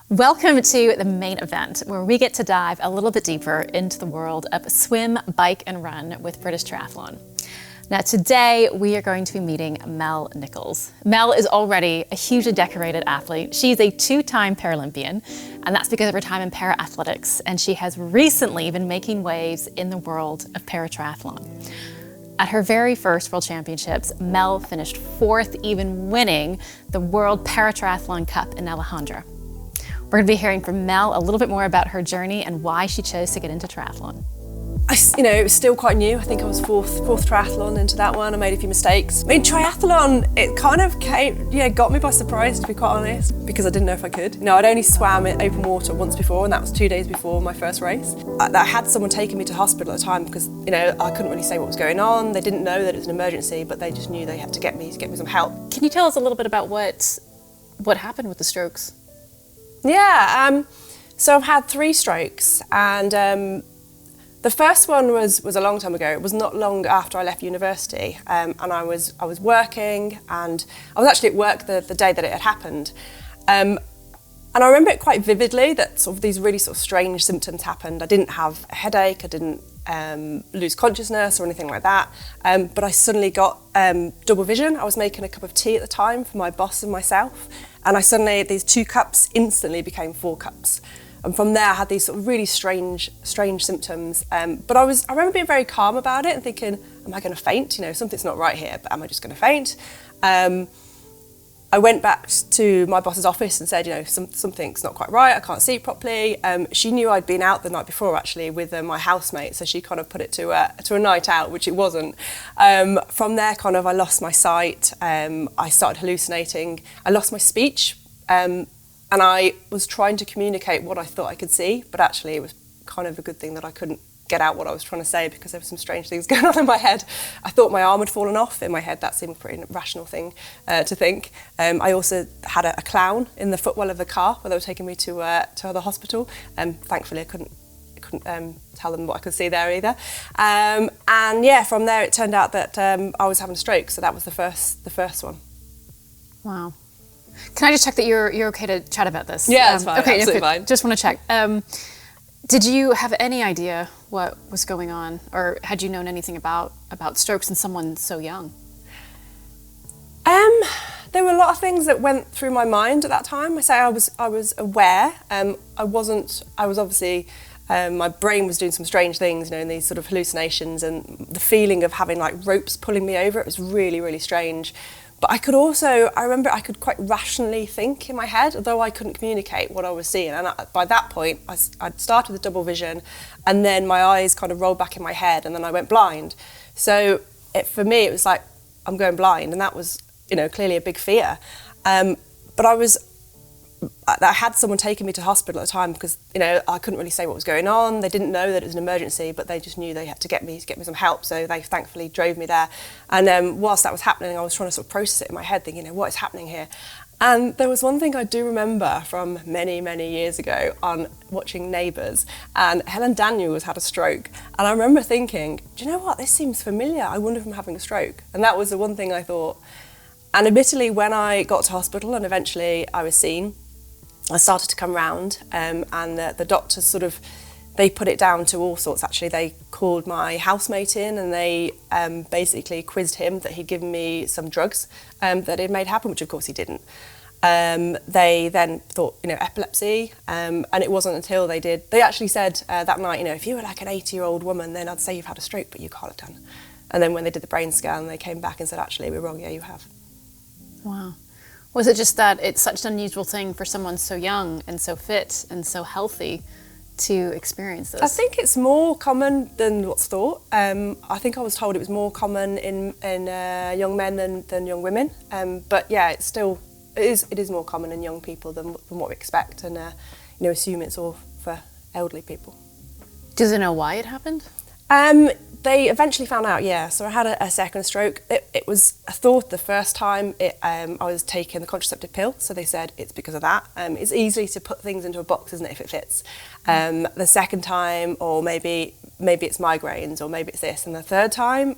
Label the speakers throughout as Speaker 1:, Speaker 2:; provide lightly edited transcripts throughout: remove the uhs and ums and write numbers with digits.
Speaker 1: Welcome to the main event, where we get to dive a little bit deeper into the world of swim, bike, and run with British Triathlon. Now today, we are going to be meeting Mel Nicholls. Mel is already a hugely decorated athlete. She's a two-time Paralympian, and that's because of her time in para-athletics, and she has recently been making waves in the world of paratriathlon. At her very first World Championships, Mel finished fourth, even winning the World Paratriathlon Cup in Alejandra. We're going to be hearing from Mel a little bit more about her journey and why she chose to get into triathlon.
Speaker 2: It was still quite new. I think I was fourth triathlon into that one. I made a few mistakes. I mean, triathlon, it kind of got me by surprise, to be quite honest, because I didn't know if I could. I'd only swam in open water once before, and that was 2 days before my first race. I had someone taking me to hospital at the time because, I couldn't really say what was going on. They didn't know that it was an emergency, but they just knew they had to get me some help.
Speaker 1: Can you tell us a little bit about what happened with the strokes?
Speaker 2: Yeah, so I've had 3 strokes, and the first one was a long time ago. It was not long after I left university, and I was working, and I was actually at work the day that it had happened. And I remember it quite vividly that sort of these really sort of strange symptoms happened. I didn't have a headache, I didn't lose consciousness or anything like that, but I suddenly got double vision. I was making a cup of tea at the time for my boss and myself, and I suddenly, these 2 cups instantly became 4 cups. And from there I had these sort of really strange symptoms. But I remember being very calm about it and thinking, am I going to faint? Something's not right here, but am I just going to faint? I went back to my boss's office and said, something's not quite right, I can't see properly. She knew I'd been out the night before actually with my housemate, so she kind of put it to a night out, which it wasn't. From there, kind of, I lost my sight, I started hallucinating, I lost my speech, and I was trying to communicate what I thought I could see, but actually it was kind of a good thing that I couldn't get out what I was trying to say because there were some strange things going on in my head. I thought my arm had fallen off. In my head, that seemed a pretty rational thing to think. I also had a clown in the footwell of the car where they were taking me to the hospital. Thankfully, I couldn't tell them what I could see there either. From there it turned out that I was having a stroke. So that was the first one.
Speaker 1: Wow. Can I just check that you're okay to chat about this?
Speaker 2: Yeah, that's fine.
Speaker 1: Okay,
Speaker 2: absolutely fine.
Speaker 1: Just want to check. Did you have any idea what was going on, or had you known anything about strokes in someone so young?
Speaker 2: There were a lot of things that went through my mind at that time. I was aware. I was obviously, my brain was doing some strange things, in these sort of hallucinations, and the feeling of having like ropes pulling me over. It was really, really strange. But I remember I could quite rationally think in my head, although I couldn't communicate what I was seeing. And by that point, I'd started with double vision, and then my eyes kind of rolled back in my head, and then I went blind. So for me, it was like, I'm going blind, and that was, clearly a big fear. But I had someone taking me to hospital at the time because, I couldn't really say what was going on. They didn't know that it was an emergency, but they just knew they had to get me some help. So they thankfully drove me there. And whilst that was happening, I was trying to sort of process it in my head, thinking, what is happening here? And there was one thing I do remember from many, many years ago on watching Neighbours, and Helen Daniels had a stroke. And I remember thinking, do you know what? This seems familiar. I wonder if I'm having a stroke. And that was the one thing I thought. And admittedly, when I got to hospital and eventually I was seen, I started to come round, and the doctors they put it down to all sorts actually. They called my housemate in, and they basically quizzed him that he'd given me some drugs that had made happen, which of course he didn't. They then thought, epilepsy, and it wasn't until they actually said that night, if you were like an 80-year-old woman, then I'd say you've had a stroke, but you can't have done. And then when they did the brain scan, they came back and said, actually, we're wrong, yeah, you have.
Speaker 1: Wow. Was it just that it's such an unusual thing for someone so young and so fit and so healthy to experience this?
Speaker 2: I think it's more common than what's thought. I think I was told it was more common in young men than young women. But yeah, it is more common in young people than what we expect, and assume it's all for elderly people.
Speaker 1: Does it know why it happened?
Speaker 2: They eventually found out, yeah. So I had a second stroke. It was a thought the first time I was taking the contraceptive pill, so they said it's because of that. It's easy to put things into a box, isn't it, if it fits. The second time, or maybe it's migraines, or maybe it's this. And the third time,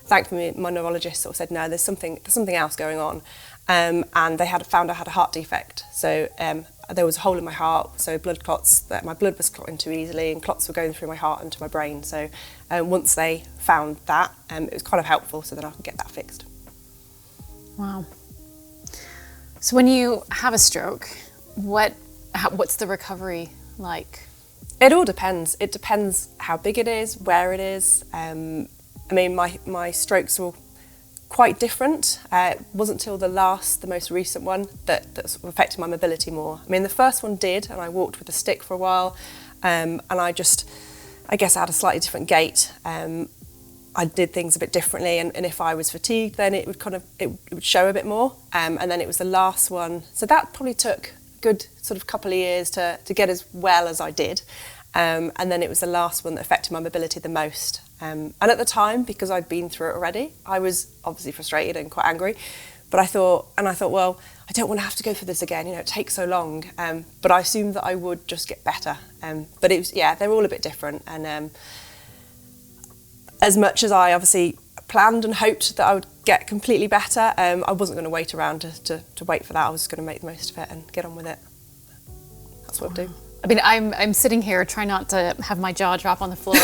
Speaker 2: thankfully my neurologist sort of said, no, there's something else going on. and they found I had a heart defect. So there was a hole in my heart, so blood clots, that my blood was clotting too easily, and clots were going through my heart into my brain. So once they found that, it was kind of helpful, so that I could get that fixed.
Speaker 1: Wow. So when you have a stroke, what's the recovery like?
Speaker 2: It all depends. It depends how big it is, where it is. I mean, my strokes were quite different. It wasn't until the most recent one that sort of affected my mobility more. I mean, the first one did, and I walked with a stick for a while, and I guess I had a slightly different gait. I did things a bit differently, and if I was fatigued, then it would show a bit more. And then it was the last one, so that probably took a good sort of couple of years to get as well as I did. And then it was the last one that affected my mobility the most. And at the time, because I'd been through it already, I was obviously frustrated and quite angry. But I thought, well, I don't want to have to go through this again. It takes so long. But I assumed that I would just get better. But it was, they're all a bit different. And as much as I obviously planned and hoped that I would get completely better, I wasn't going to wait around to wait for that. I was just going to make the most of it and get on with it. That's what I'll do.
Speaker 1: I mean, I'm sitting here trying not to have my jaw drop on the floor.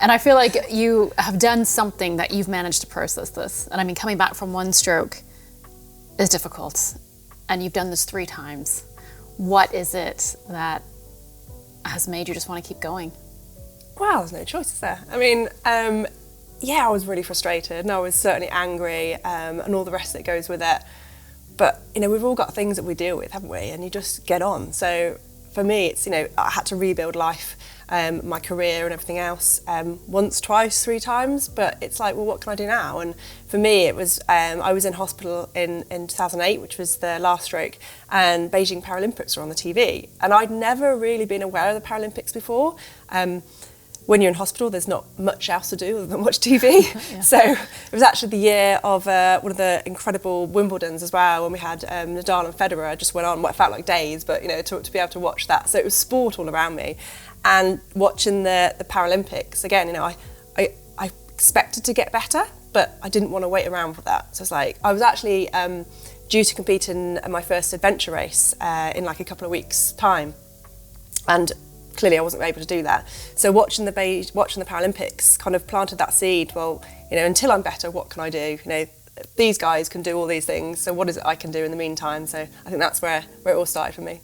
Speaker 1: And I feel like you have done something that you've managed to process this. And I mean, coming back from one stroke is difficult. And you've done this 3 times. What is it that has made you just want to keep going?
Speaker 2: Well, there's no choices there. I mean, I was really frustrated, and I was certainly angry, and all the rest that goes with it. But, we've all got things that we deal with, haven't we? And you just get on. So for me, it's, I had to rebuild life, my career and everything else, once, twice, 3 times. But it's like, well, what can I do now? And for me, it was, I was in hospital in 2008, which was the last stroke, and Beijing Paralympics were on the TV. And I'd never really been aware of the Paralympics before. When you're in hospital, there's not much else to do other than watch TV. Yeah. So it was actually the year of one of the incredible Wimbledons as well, when we had Nadal and Federer just went on what felt like days, but to be able to watch that. So it was sport all around me. And watching the Paralympics, again, I expected to get better, but I didn't want to wait around for that. So it's like, I was actually due to compete in my first adventure race in like a couple of weeks' time. And clearly I wasn't able to do that. So watching the Paralympics kind of planted that seed. Well, until I'm better, what can I do? These guys can do all these things. So what is it I can do in the meantime? So I think that's where it all started for me.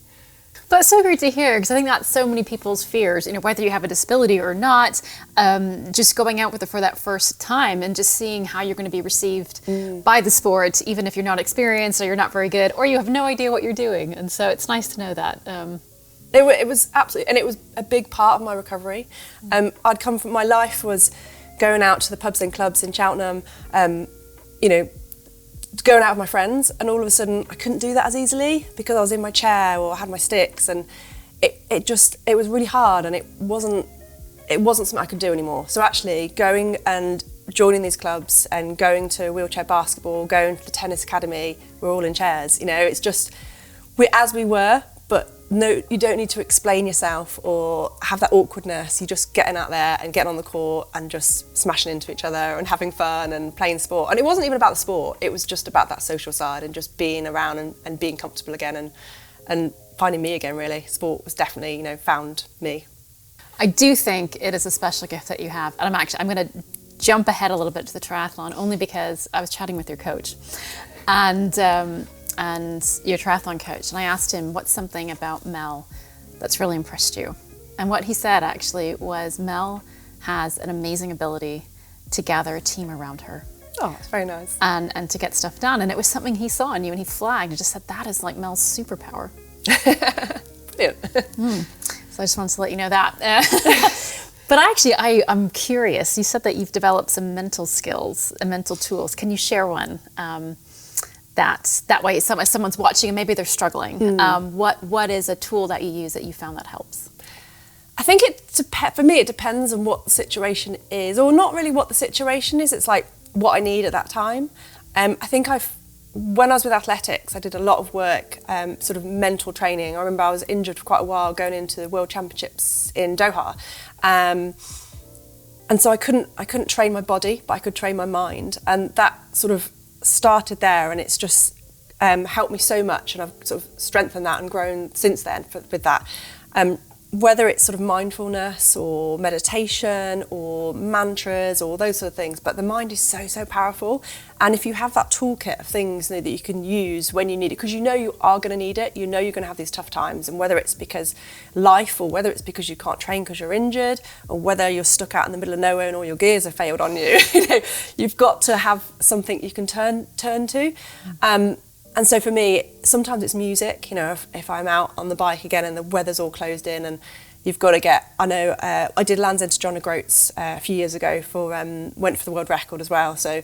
Speaker 1: That's so great to hear, because I think that's so many people's fears, whether you have a disability or not, just going out with it for that first time and just seeing how you're going to be received by the sport, even if you're not experienced or you're not very good or you have no idea what you're doing. And so it's nice to know that.
Speaker 2: It was absolutely, and it was a big part of my recovery. I'd come from, my life was going out to the pubs and clubs in Cheltenham, going out with my friends, and all of a sudden I couldn't do that as easily because I was in my chair or I had my sticks, and it was really hard, and it wasn't something I could do anymore. So actually going and joining these clubs and going to wheelchair basketball, going to the tennis academy, we're all in chairs. It's just we were, but no, you don't need to explain yourself or have that awkwardness. You're just getting out there and getting on the court and just smashing into each other and having fun and playing sport. And it wasn't even about the sport, it was just about that social side and just being around and being comfortable again and finding me again, really. Sport was definitely, found me.
Speaker 1: I do think it is a special gift that you have. And I'm going to jump ahead a little bit to the triathlon, only because I was chatting with your coach and your triathlon coach, and I asked him, what's something about Mel that's really impressed you? And what he said actually was, Mel has an amazing ability to gather a team around her.
Speaker 2: Oh, that's very nice.
Speaker 1: And to get stuff done. And it was something he saw in you, and he flagged and just said, that is like Mel's superpower.
Speaker 2: Brilliant.
Speaker 1: So I just wanted to let you know that. But actually, I'm curious. You said that you've developed some mental skills and mental tools. Can you share one? That way, if someone's watching and maybe they're struggling, what is a tool that you use that you found that helps?
Speaker 2: I think for me, it depends on what the situation is, or not really what the situation is. It's like what I need at that time. I think when I was with athletics, I did a lot of work, sort of mental training. I remember I was injured for quite a while going into the World Championships in Doha. And so I couldn't train my body, but I could train my mind. And that sort of started there, and it's just helped me so much, and I've sort of strengthened that and grown since then with that. Whether it's sort of mindfulness or meditation or mantras or those sort of things, but the mind is so powerful. And if you have that toolkit of things that you can use when you need it, because you know you are going to need it, you know you're going to have these tough times, and whether it's because life, or whether it's because you can't train because you're injured, or whether you're stuck out in the middle of nowhere and all your gears have failed on you, you've got to have something you can turn to. And so for me, sometimes it's music, if I'm out on the bike again and the weather's all closed in and you've got to I did Land's End to John O'Groats a few years ago went for the world record as well. So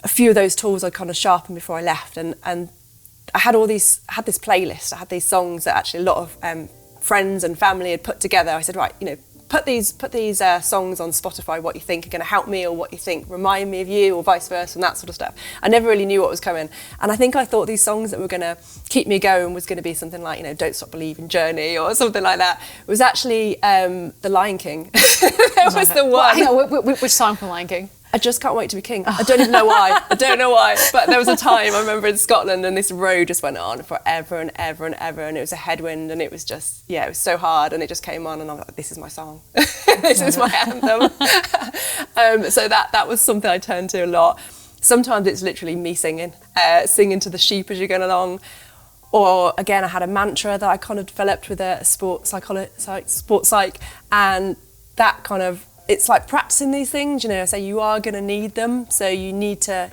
Speaker 2: a few of those tools I kind of sharpened before I left. And I had this playlist, I had these songs that actually a lot of friends and family had put together. I said, right, put these songs on Spotify, what you think are going to help me, or what you think remind me of you, or vice versa, and that sort of stuff. I never really knew what was coming, and I think I thought these songs that were going to keep me going was going to be something like Don't Stop Believing, Journey, or something like that. It was actually The Lion King. That was the one.
Speaker 1: Which song from Lion King?
Speaker 2: I Just Can't Wait to Be King. I don't even know why. I don't know why. But there was a time, I remember in Scotland, and this road just went on forever and ever and ever, and it was a headwind, and it was just, it was so hard, and it just came on, and I was like, this is my song. This is my anthem. So that was something I turned to a lot. Sometimes it's literally me singing to the sheep as you're going along. Or again, I had a mantra that I kind of developed with a sports psych, and that kind of, it's like practicing these things, so you are going to need them. So you need to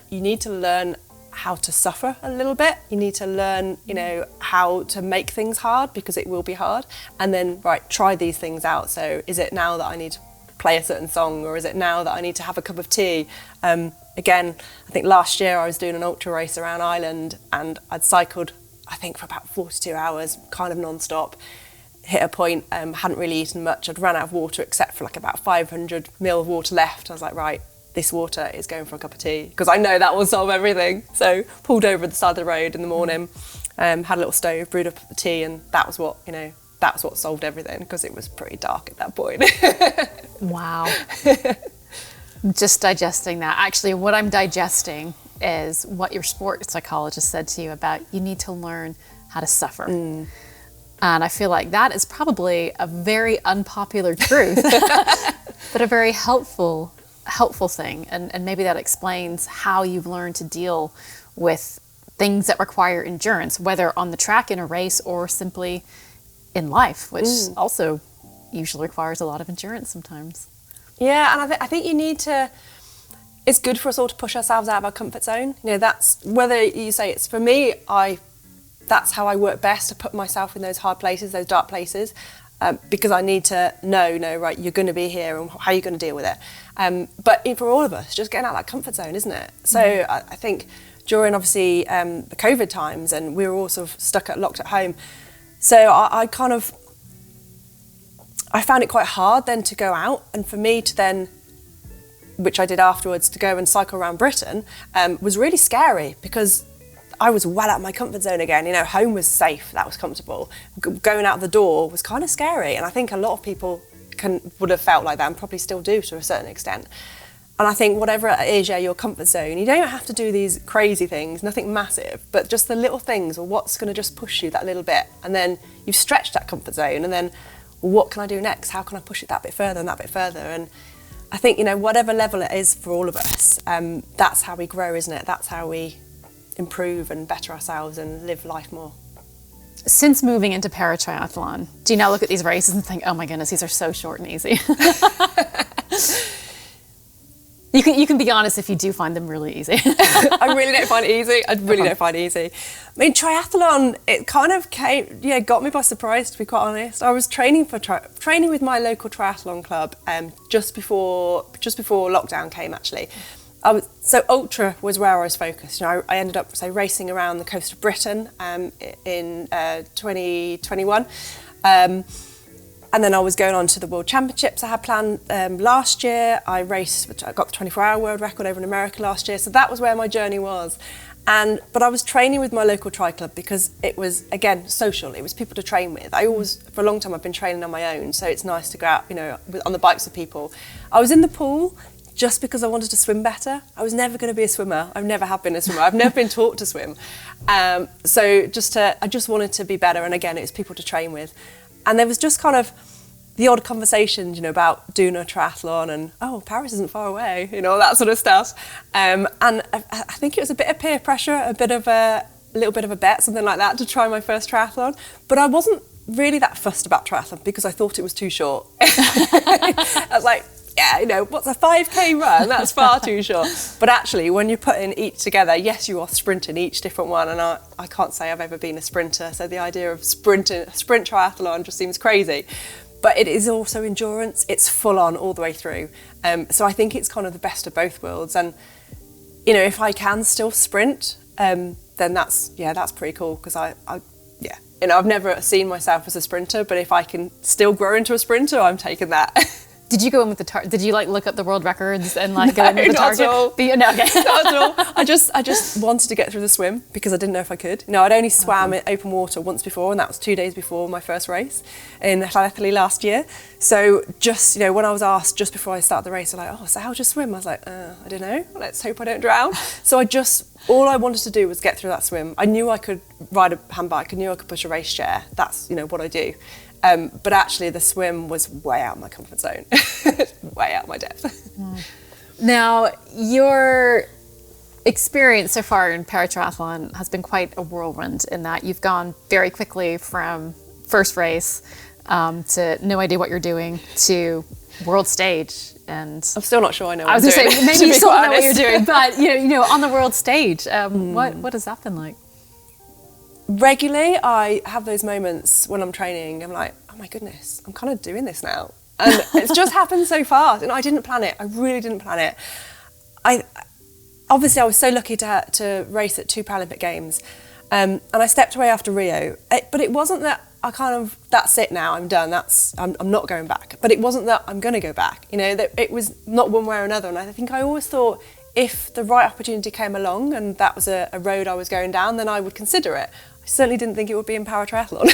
Speaker 2: learn how to suffer a little bit. You need to learn, how to make things hard, because it will be hard. And then, try these things out. So is it now that I need to play a certain song, or is it now that I need to have a cup of tea? Again, I think last year I was doing an ultra race around Ireland, and I'd cycled, I think, for about 42 hours, kind of non-stop. Hit a point, hadn't really eaten much. I'd run out of water except for about 500 ml of water left. I was like, right, this water is going for a cup of tea, because I know that will solve everything. So pulled over at the side of the road in the morning, had a little stove, brewed up the tea, and that was what solved everything, because it was pretty dark at that point.
Speaker 1: Wow. Just digesting that. Actually, what I'm digesting is what your sport psychologist said to you about you need to learn how to suffer. And I feel like that is probably a very unpopular truth, but a very helpful thing. And maybe that explains how you've learned to deal with things that require endurance, whether on the track in a race or simply in life, which also usually requires a lot of endurance sometimes.
Speaker 2: Yeah, and I think you need to, it's good for us all to push ourselves out of our comfort zone. That's, whether you say it's for me, that's how I work best, to put myself in those hard places, those dark places, because I need to know, right, you're going to be here, and how are you going to deal with it? But for all of us, just getting out of that comfort zone, isn't it? So I think during, obviously, the COVID times, and we were all sort of locked at home, so I found it quite hard then to go out, and for me to then, which I did afterwards, to go and cycle around Britain, was really scary, because I was well out of my comfort zone again. Home was safe, that was comfortable. Going out the door was kind of scary, and I think a lot of people would have felt like that, and probably still do to a certain extent. And I think whatever it is, your comfort zone, you don't have to do these crazy things, nothing massive, but just the little things, or what's going to just push you that little bit, and then you've stretched that comfort zone, and then, well, what can I do next? How can I push it that bit further and that bit further? And I think, whatever level it is for all of us, that's how we grow, isn't it? That's how we improve and better ourselves and live life more.
Speaker 1: Since moving into paratriathlon, do you now look at these races and think, oh my goodness, these are so short and easy? You can be honest if you do find them really easy.
Speaker 2: I really don't find it easy. I mean, triathlon, it kind of got me by surprise, to be quite honest. I was training with my local triathlon club just before lockdown came, actually. So ultra was where I was focused. I ended up racing around the coast of Britain in 2021, and then I was going on to the World Championships I had planned last year. I got the 24-hour world record over in America last year, so that was where my journey was. But I was training with my local tri club because it was, again, social. It was people to train with. For a long time, I've been training on my own, so it's nice to go out, on the bikes with people. I was in the pool, just because I wanted to swim better. I was never going to be a swimmer. I never have been a swimmer. I've never been taught to swim. So I just wanted to be better. And again, it was people to train with. And there was just kind of the odd conversations, you know, about doing a triathlon and, oh, Paris isn't far away, you know, that sort of stuff. And I think it was a bit of peer pressure, a little bit of a bet, something like that, to try my first triathlon. But I wasn't really that fussed about triathlon because I thought it was too short. I was like, yeah, you know, what's a 5K run? That's far too short. But actually, when you're putting each together, yes, you are sprinting each different one. And I can't say I've ever been a sprinter. So the idea of sprint triathlon just seems crazy. But it is also endurance. It's full on all the way through. So I think it's kind of the best of both worlds. And, you know, if I can still sprint, then that's pretty cool. Because you know, I've never seen myself as a sprinter, but if I can still grow into a sprinter, I'm taking that.
Speaker 1: Did you go in with the target? Did you like look up the world records and like go in with the target?
Speaker 2: Not at all.
Speaker 1: No, okay.
Speaker 2: Not at all. I just wanted to get through the swim because I didn't know if I could. You know, I'd only swam in open water once before, and that was 2 days before my first race in Paratriathlete last year. So just, you know, when I was asked just before I started the race, they're like, oh, so how'd you swim? I was like, I don't know. Let's hope I don't drown. So all I wanted to do was get through that swim. I knew I could ride a handbike. I knew I could push a race chair. That's, you know, what I do. But actually the swim was way out of my comfort zone, way out of my depth.
Speaker 1: Now, your experience so far in paratriathlon has been quite a whirlwind in that you've gone very quickly from first race to no idea what you're doing to world stage. And
Speaker 2: I'm still not sure I know what
Speaker 1: I was
Speaker 2: I'm
Speaker 1: going to
Speaker 2: doing.
Speaker 1: say, maybe you still don't know what you're doing, but you know, on the world stage, what has that been like?
Speaker 2: Regularly, I have those moments when I'm training. I'm like, oh my goodness, I'm kind of doing this now. And it's just happened so fast. And I didn't plan it. I really didn't plan it. Obviously, I was so lucky to race at 2 Paralympic Games. And I stepped away after Rio. But it wasn't that that's it now, I'm done. I'm not going back. But it wasn't that I'm going to go back. You know, that it was not one way or another. And I think I always thought if the right opportunity came along and that was a road I was going down, then I would consider it. I certainly didn't think it would be in paratriathlon.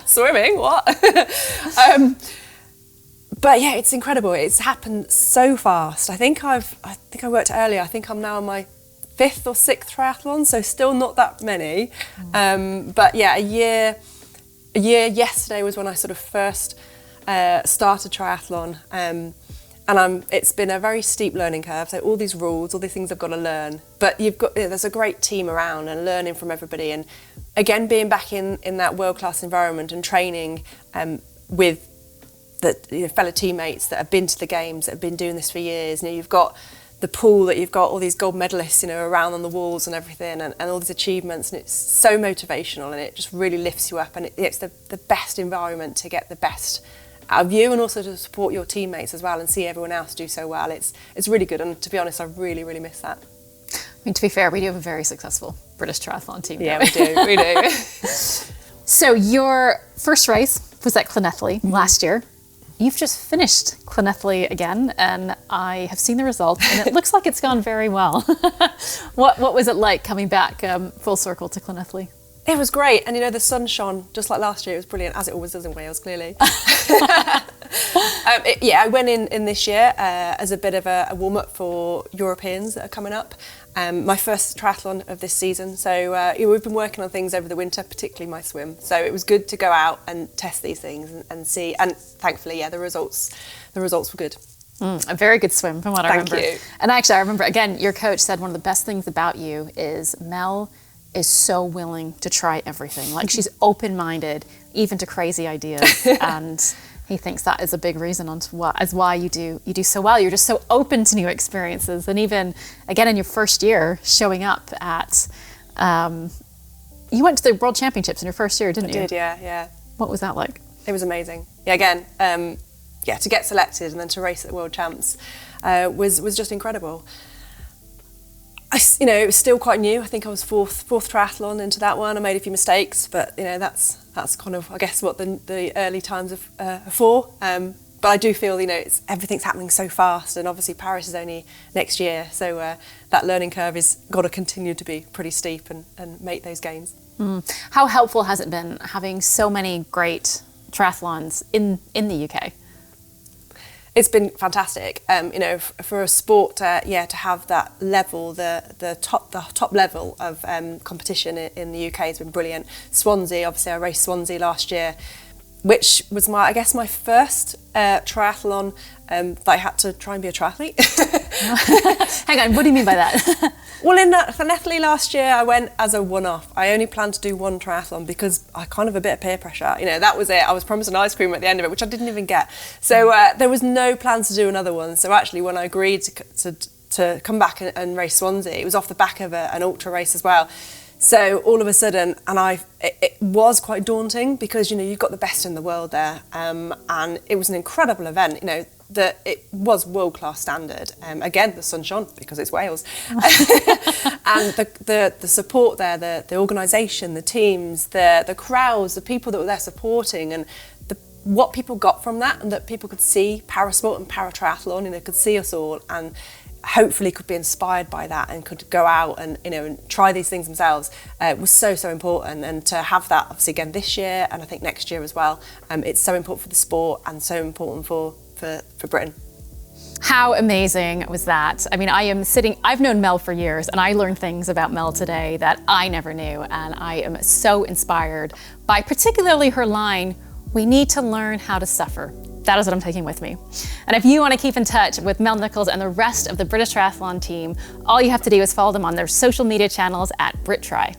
Speaker 2: Swimming, what? But yeah, it's incredible. It's happened so fast. I think I worked earlier. I think I'm now on my 5th or 6th triathlon, so still not that many. But yeah, a year yesterday was when I sort of first started triathlon. And it's been a very steep learning curve. So all these rules, all these things I've got to learn. But there's a great team around and learning from everybody. And again, being back in that world-class environment and training with the fellow teammates that have been to the games, that have been doing this for years. You know, you've got the pool that you've got all these gold medalists, you know, around on the walls and everything, and all these achievements, and it's so motivational, and it just really lifts you up, and it's the best environment to get the best out of you, and also to support your teammates as well and see everyone else do so well. It's really good, and to be honest, I really, really miss that.
Speaker 1: I mean, to be fair, we do have a very successful British triathlon team.
Speaker 2: Yeah, we do.
Speaker 1: So your first race was at Llanelli last year. You've just finished Llanelli again, and I have seen the results, and it looks like it's gone very well. What was it like coming back full circle to Llanelli?
Speaker 2: It was great, and you know, the sun shone just like last year. It was brilliant, as it always does in Wales, clearly. I went in this year as a bit of a warm-up for Europeans that are coming up. My first triathlon of this season, so we've been working on things over the winter, particularly my swim. So it was good to go out and test these things and see. And thankfully, the results were good.
Speaker 1: A very good swim, from what I remember.
Speaker 2: Thank you.
Speaker 1: And actually, I remember again, your coach said one of the best things about you is Mel is so willing to try everything. Like, she's open-minded, even to crazy ideas, and he thinks that is a big reason as why you do so well. You're just so open to new experiences, and even again in your first year, showing up at you went to the World Championships in your first year, didn't you?
Speaker 2: I did, yeah.
Speaker 1: What was that like?
Speaker 2: It was amazing. Yeah, again, to get selected and then to race at the World Champs was just incredible. It was still quite new. I think I was fourth triathlon into that one. I made a few mistakes, but that's kind of, I guess, what the early times are for. But I do feel, everything's happening so fast, and obviously Paris is only next year, so that learning curve is got to continue to be pretty steep and make those gains.
Speaker 1: How helpful has it been having so many great triathlons in the UK?
Speaker 2: It's been fantastic. You know, for a sport, to have that level, the top level of competition in the UK has been brilliant. Swansea, obviously, I raced Swansea last year, which was my first triathlon that I had to try and be a triathlete.
Speaker 1: Hang on, what do you mean by that?
Speaker 2: Well, in Paratriathlete last year, I went as a one-off. I only planned to do one triathlon because I kind of a bit of peer pressure. You know, that was it. I was promised an ice cream at the end of it, which I didn't even get. So there was no plans to do another one. So actually, when I agreed to come back and race Swansea, it was off the back of an ultra race as well. So all of a sudden, and it was quite daunting because, you know, you've got the best in the world there, and it was an incredible event. You know, that it was world-class standard. Again, the sun shone because it's Wales. And the support there, the organisation, the teams, the crowds, the people that were there supporting, and what people got from that, and that people could see parasport and paratriathlon, and they could see us all, and hopefully could be inspired by that and could go out and, you know, and try these things themselves, was so important. And to have that obviously again this year, and I think next year as well, it's so important for the sport and so important for Britain.
Speaker 1: How amazing was that? I mean, I've known Mel for years, and I learned things about Mel today that I never knew, and I am so inspired by particularly her line, "We need to learn how to suffer." That is what I'm taking with me. And if you want to keep in touch with Mel Nicholls and the rest of the British Triathlon team, all you have to do is follow them on their social media channels at BritTri.